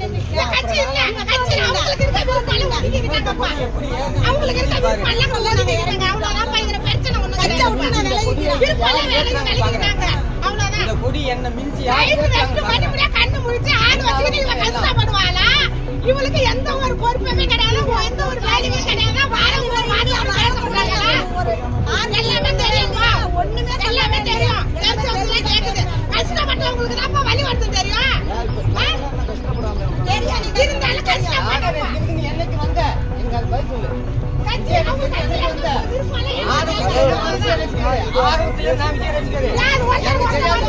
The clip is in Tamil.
கட்சி இல்ல கட்சி அவங்களுக்கு இருக்க விருப்பம் ஒதுக்கிட்டாங்கப்பா அவங்களுக்கு இருக்க விருப்பம் எல்லாம் ஒதுக்கிட்டாங்க அவ்வளவுதான் பயங்கர பிரச்சனை ஒண்ணு கட்சி விட்டு விருப்பம் விலகிட்டாங்க அவ்வளவுதான் இந்த கொடி என்ன மிஞ்சி படிப்படியா கண்ணு முழிச்சு ஆடு வச்சுக்கிட்டு இவங்க கஷ்டப்படுவாளா இவளுக்கு எந்த ஒரு பொறுப்புமே கிடையாது எந்த ஒரு வேலையுமே கிடையாது வாரம் ஒரு மாதம் பேச முடியாங்களா எல்லாமே தெரியுமா ஒண்ணுமே எல்லாமே தெரியும் கேக்குது கஷ்டப்பட்டவங்களுக்கு தான் வழி வருத்தம் தெரியும் இருந்தாலும் கஷ்டப்படுவோம் என்னைக்கு வந்த எங்க பதில் சொல்லு கட்சி அவங்க கட்சி விருப்பம் ஆரம்பத்துல நான் விஜய் ரசிகர்